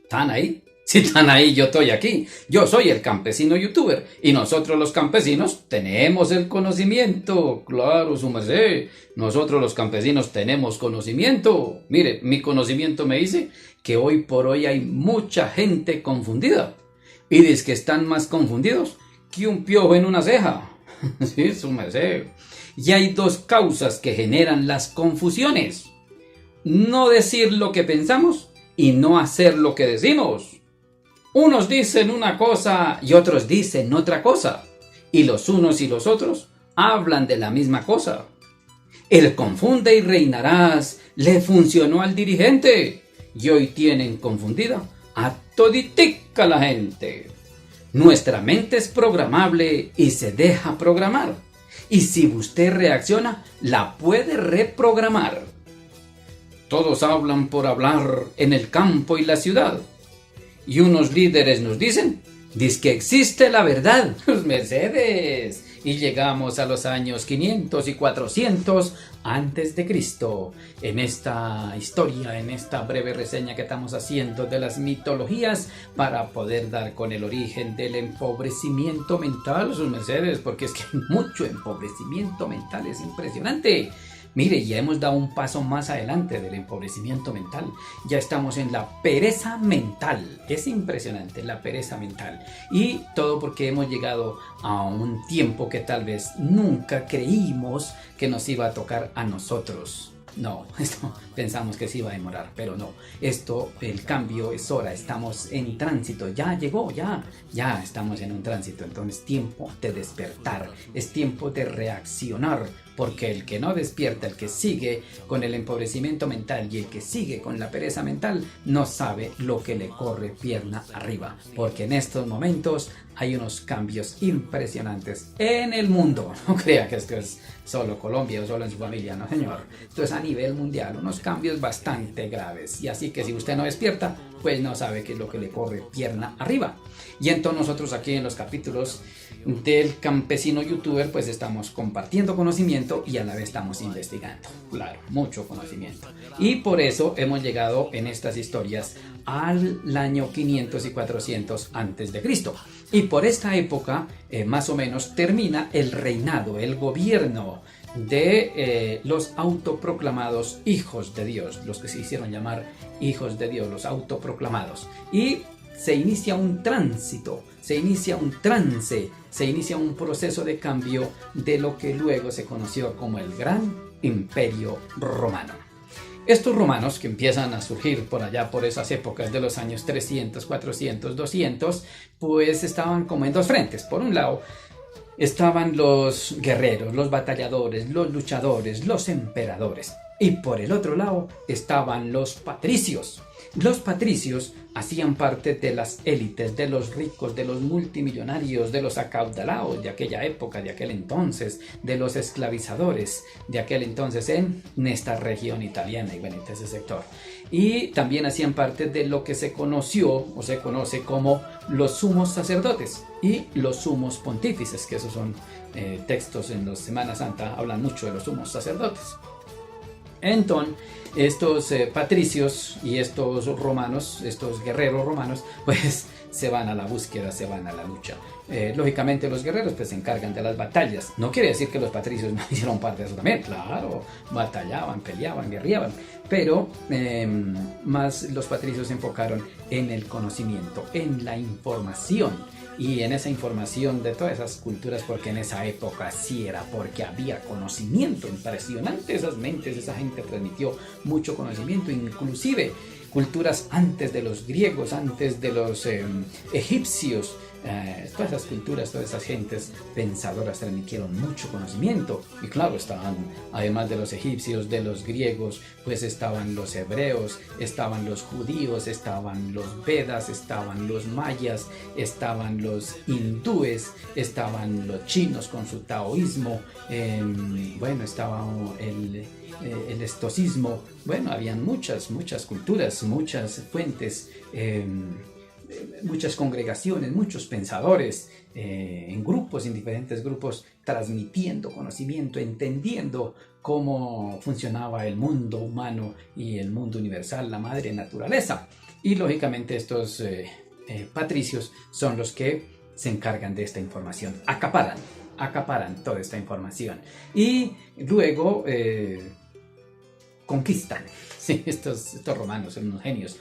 ¿Están ahí? Si están ahí, yo estoy aquí. Yo soy el campesino youtuber y nosotros los campesinos tenemos el conocimiento. Claro, su merced. Nosotros los campesinos tenemos conocimiento. Mire, mi conocimiento me dice que hoy por hoy hay mucha gente confundida. Y dice que están más confundidos que un piojo en una ceja. Sí, su merced. Y hay dos causas que generan las confusiones. No decir lo que pensamos y no hacer lo que decimos. Unos dicen una cosa y otros dicen otra cosa. Y los unos y los otros hablan de la misma cosa. El confunde y reinarás le funcionó al dirigente. Y hoy tienen confundida a toditica la gente. Nuestra mente es programable y se deja programar. Y si usted reacciona, la puede reprogramar. Todos hablan por hablar en el campo y la ciudad. Y unos líderes nos dicen que existe la verdad, los Mercedes. Y llegamos a los años 500 y 400 antes de Cristo. En esta historia, en esta breve reseña que estamos haciendo de las mitologías para poder dar con el origen del empobrecimiento mental, sus Mercedes, porque es que hay mucho empobrecimiento mental, es impresionante. Mire, ya hemos dado un paso más adelante del empobrecimiento mental. Ya estamos en la pereza mental. Es impresionante, la pereza mental. Y todo porque hemos llegado a un tiempo que tal vez nunca creímos que nos iba a tocar a nosotros. No, esto pensamos que se iba a demorar, pero no. El cambio es hora, estamos en tránsito, ya llegó, ya estamos en un tránsito. Entonces, tiempo de despertar, es tiempo de reaccionar, porque el que no despierta, el que sigue con el empobrecimiento mental y el que sigue con la pereza mental, no sabe lo que le corre pierna arriba, porque en estos momentos hay unos cambios impresionantes en el mundo. No crea que esto es solo Colombia o solo en su familia, no señor. Esto es a nivel mundial, unos cambios bastante graves. Y así que si usted no despierta, pues no sabe qué es lo que le corre pierna arriba. Y entonces nosotros aquí en los capítulos del campesino youtuber pues estamos compartiendo conocimiento y a la vez estamos investigando. Claro, mucho conocimiento. Y por eso hemos llegado en estas historias al año 500 y 400 antes de Cristo. Y por esta época más o menos termina el reinado, el gobierno de los autoproclamados hijos de Dios, los que se hicieron llamar hijos de Dios, los autoproclamados. Y se inicia un tránsito, se inicia un trance, se inicia un proceso de cambio de lo que luego se conoció como el Gran Imperio Romano. Estos romanos que empiezan a surgir por allá por esas épocas de los años 300, 400, 200, pues estaban como en dos frentes. Por un lado estaban los guerreros, los batalladores, los luchadores, los emperadores. Y por el otro lado estaban los patricios. Los patricios hacían parte de las élites, de los ricos, de los multimillonarios, de los acaudalados de aquella época, de aquel entonces, de los esclavizadores de aquel entonces en esta región italiana y bueno, en ese sector. Y también hacían parte de lo que se conoció o se conoce como los sumos sacerdotes y los sumos pontífices, que esos son textos en la Semana Santa, hablan mucho de los sumos sacerdotes. Entonces, estos patricios y estos romanos, estos guerreros romanos, pues se van a la búsqueda, se van a la lucha. Lógicamente los guerreros pues se encargan de las batallas. No quiere decir que los patricios no hicieron parte de eso también. Claro, batallaban, peleaban, guerreaban. Pero más los patricios se enfocaron en el conocimiento, en la información. Y en esa información de todas esas culturas, porque en esa época sí era porque había conocimiento impresionante. Esas mentes, esa gente transmitió mucho conocimiento, inclusive culturas antes de los griegos, antes de los egipcios. Todas esas culturas, todas esas gentes pensadoras transmitieron mucho conocimiento. Y claro, estaban, además de los egipcios, de los griegos, pues estaban los hebreos, estaban los judíos, estaban los vedas, estaban los mayas, estaban los hindúes, estaban los chinos con su taoísmo, bueno, estaba el estoicismo. Bueno, habían muchas culturas, muchas fuentes muchas congregaciones, muchos pensadores, en grupos, en diferentes grupos, transmitiendo conocimiento, entendiendo cómo funcionaba el mundo humano y el mundo universal, la madre naturaleza. Y lógicamente estos patricios son los que se encargan de esta información, acaparan toda esta información y luego conquistan. Sí, estos romanos son unos genios.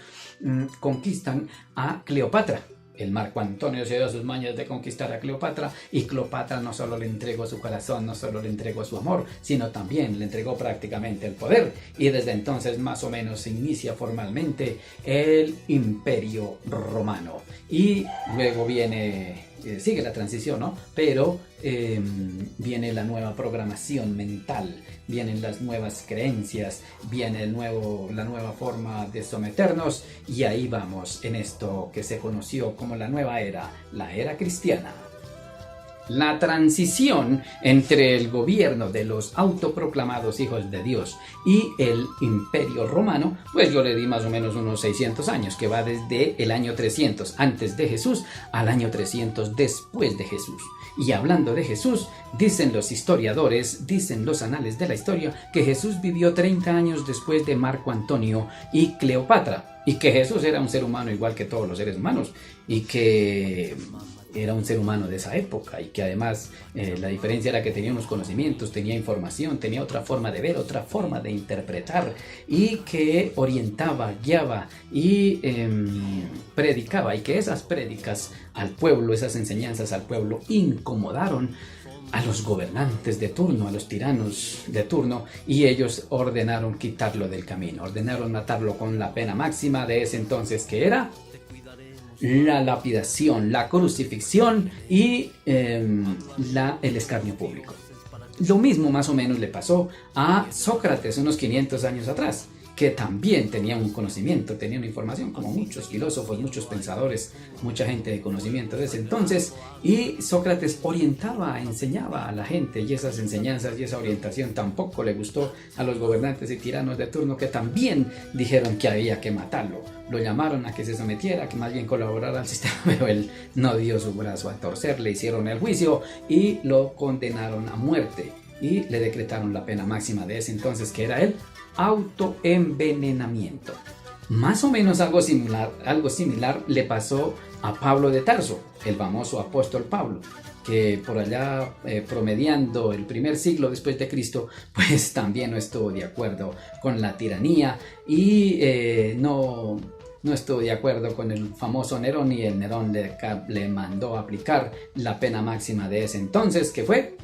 Conquistan a Cleopatra. El Marco Antonio se dio sus mañas de conquistar a Cleopatra, y Cleopatra no solo le entregó su corazón, no solo le entregó su amor, sino también le entregó prácticamente el poder. Y desde entonces más o menos se inicia formalmente el Imperio Romano. Y luego sigue la transición, ¿no? Pero viene la nueva programación mental, vienen las nuevas creencias, viene la nueva forma de someternos, y ahí vamos en esto que se conoció como la nueva era, la era cristiana. La transición entre el gobierno de los autoproclamados hijos de Dios y el Imperio Romano, pues yo le di más o menos unos 600 años, que va desde el año 300 antes de Jesús al año 300 después de Jesús. Y hablando de Jesús, dicen los historiadores, dicen los anales de la historia, que Jesús vivió 30 años después de Marco Antonio y Cleopatra, y que Jesús era un ser humano igual que todos los seres humanos, y que era un ser humano de esa época, y que además la diferencia era que tenía unos conocimientos, tenía información, tenía otra forma de ver, otra forma de interpretar, y que orientaba, guiaba y predicaba, y que esas prédicas al pueblo, esas enseñanzas al pueblo, incomodaron a los gobernantes de turno, a los tiranos de turno, y ellos ordenaron quitarlo del camino, ordenaron matarlo con la pena máxima de ese entonces, que era la lapidación, la crucifixión y el escarnio público. Lo mismo más o menos le pasó a Sócrates unos 500 años atrás, que también tenía un conocimiento, tenía una información, como muchos filósofos, muchos pensadores, mucha gente de conocimiento de ese entonces, y Sócrates orientaba, enseñaba a la gente, y esas enseñanzas y esa orientación tampoco le gustó a los gobernantes y tiranos de turno, que también dijeron que había que matarlo. Lo llamaron a que se sometiera, que más bien colaborara al sistema, pero él no dio su brazo a torcer, le hicieron el juicio y lo condenaron a muerte, y le decretaron la pena máxima de ese entonces, que era el autoenvenenamiento. Más o menos algo similar le pasó a Pablo de Tarso, el famoso apóstol Pablo, que por allá promediando el primer siglo después de Cristo, pues también no estuvo de acuerdo con la tiranía y no estuvo de acuerdo con el famoso Nerón, y el Nerón le mandó a aplicar la pena máxima de ese entonces, que fue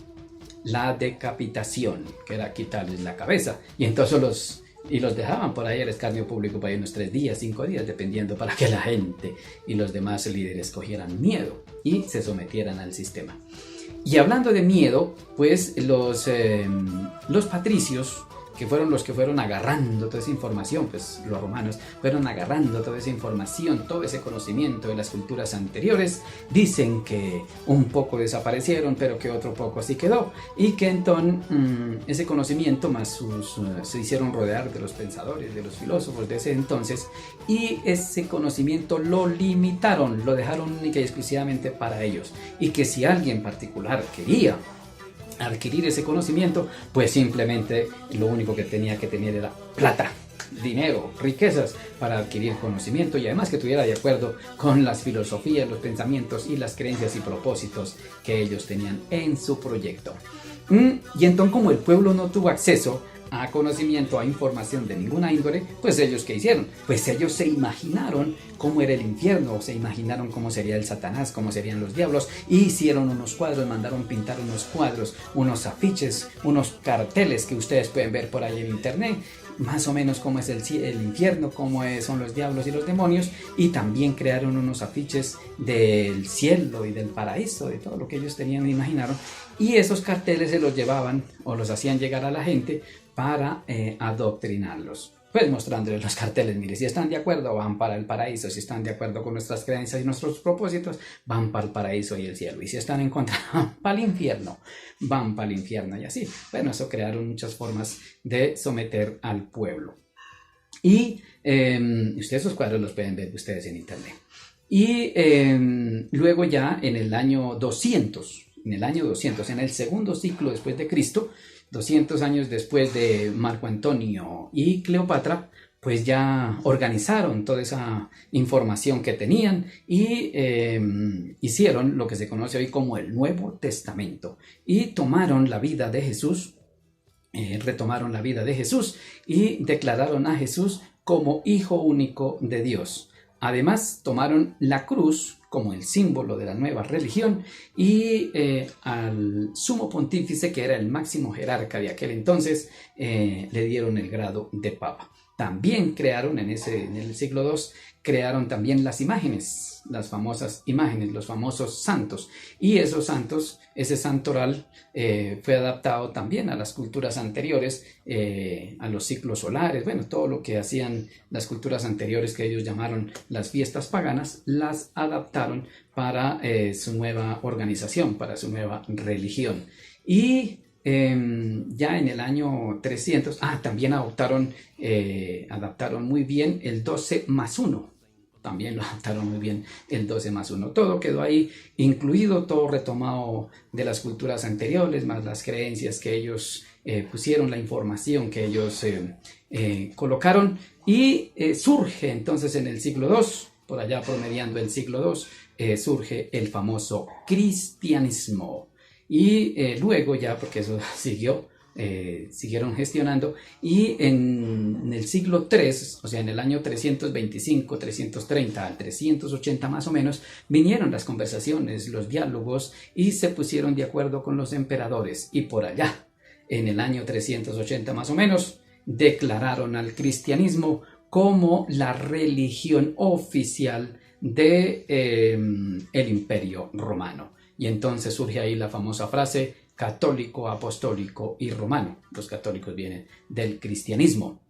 la decapitación, que era quitarles la cabeza. Y entonces los dejaban por ahí al escarnio público por ahí unos 3 días, 5 días, dependiendo, para que la gente y los demás líderes cogieran miedo y se sometieran al sistema. Y hablando de miedo, pues los patricios, que fueron los que fueron agarrando toda esa información, pues los romanos fueron agarrando toda esa información, todo ese conocimiento de las culturas anteriores, dicen que un poco desaparecieron, pero que otro poco sí quedó, y que entonces ese conocimiento más se hicieron rodear de los pensadores, de los filósofos de ese entonces, y ese conocimiento lo limitaron, lo dejaron única y exclusivamente para ellos, y que si alguien particular quería adquirir ese conocimiento, pues simplemente lo único que tenía que tener era plata, dinero, riquezas para adquirir conocimiento, y además que estuviera de acuerdo con las filosofías, los pensamientos y las creencias y propósitos que ellos tenían en su proyecto. Y entonces, como el pueblo no tuvo acceso a conocimiento, a información de ninguna índole, pues ellos ¿qué hicieron? Pues ellos se imaginaron cómo era el infierno, se imaginaron cómo sería el Satanás, cómo serían los diablos, y hicieron unos cuadros, mandaron pintar unos cuadros, unos afiches, unos carteles que ustedes pueden ver por ahí en internet, más o menos cómo es el infierno, cómo son los diablos y los demonios, y también crearon unos afiches del cielo y del paraíso, de todo lo que ellos tenían e imaginaron, y esos carteles se los llevaban o los hacían llegar a la gente para adoctrinarlos, pues mostrándoles los carteles: mire, si están de acuerdo van para el paraíso, si están de acuerdo con nuestras creencias y nuestros propósitos van para el paraíso y el cielo, y si están en contra van para el infierno, y así. Bueno, eso crearon muchas formas de someter al pueblo, y ustedes esos cuadros los pueden ver ustedes en internet. Y luego ya en el año 200, en el segundo siglo después de Cristo, 200 años después de Marco Antonio y Cleopatra, pues ya organizaron toda esa información que tenían y hicieron lo que se conoce hoy como el Nuevo Testamento y tomaron la vida de Jesús, retomaron la vida de Jesús y declararon a Jesús como Hijo único de Dios. Además, tomaron la cruz como el símbolo de la nueva religión y al sumo pontífice, que era el máximo jerarca de aquel entonces, le dieron el grado de papa. También crearon en el siglo II, crearon también las imágenes, las famosas imágenes, los famosos santos. Y esos santos, ese santoral fue adaptado también a las culturas anteriores, a los ciclos solares, bueno, todo lo que hacían las culturas anteriores que ellos llamaron las fiestas paganas, las adaptaron para su nueva organización, para su nueva religión. Y ya en el año 300, también adaptaron muy bien el 12+1. También lo adaptaron muy bien el 12+1. Todo quedó ahí incluido, todo retomado de las culturas anteriores, más las creencias que ellos pusieron, la información que ellos colocaron. Y surge entonces en el siglo II, por allá promediando el siglo II, surge el famoso cristianismo. Y luego ya, porque eso siguieron gestionando, y en el siglo III, o sea, en el año 325, 330 al 380 más o menos, vinieron las conversaciones, los diálogos, y se pusieron de acuerdo con los emperadores, y por allá, en el año 380 más o menos, declararon al cristianismo como la religión oficial del el Imperio Romano. Y entonces surge ahí la famosa frase católico, apostólico y romano. Los católicos vienen del cristianismo.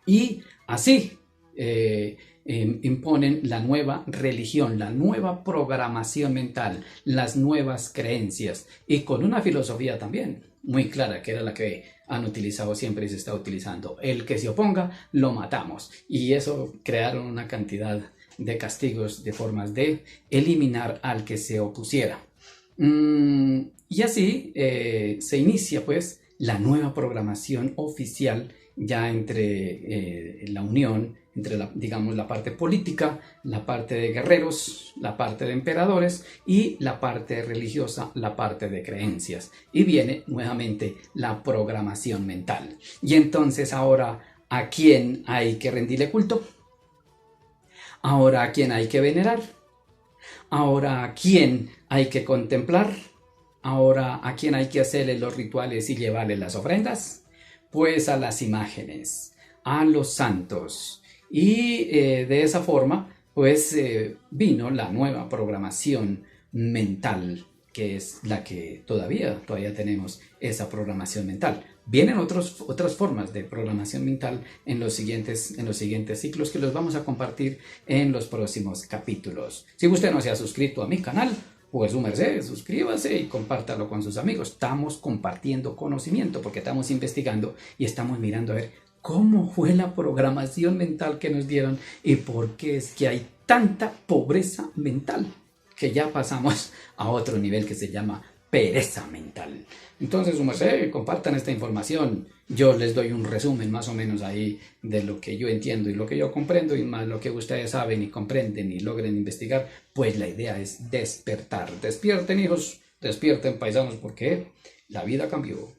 Y así imponen la nueva religión, la nueva programación mental, las nuevas creencias y con una filosofía también muy clara, que era la que han utilizado siempre y se está utilizando. El que se oponga, lo matamos. Y eso crearon una cantidad de castigos, de formas de eliminar al que se opusiera. Y así se inicia pues la nueva programación oficial ya entre la unión, entre la parte política, la parte de guerreros, la parte de emperadores y la parte religiosa, la parte de creencias. Y viene nuevamente la programación mental. Y entonces ahora, ¿a quién hay que rendirle culto? Ahora, ¿a quién hay que venerar? Ahora, ¿a quién hay que contemplar? Ahora, ¿a quién hay que hacerle los rituales y llevarle las ofrendas? Pues a las imágenes, a los santos. Y de esa forma, pues vino la nueva programación mental, que es la que todavía tenemos esa programación mental. Vienen otras formas de programación mental en los siguientes ciclos que los vamos a compartir en los próximos capítulos. Si usted no se ha suscrito a mi canal, pues su merced, suscríbase y compártalo con sus amigos. Estamos compartiendo conocimiento porque estamos investigando y estamos mirando a ver cómo fue la programación mental que nos dieron y por qué es que hay tanta pobreza mental, que ya pasamos a otro nivel que se llama pereza mental. Entonces, su merced, compartan esta información. Yo les doy un resumen más o menos ahí de lo que yo entiendo y lo que yo comprendo y más lo que ustedes saben y comprenden y logren investigar. Pues la idea es despertar. Despierten, hijos, despierten, paisanos, porque la vida cambió.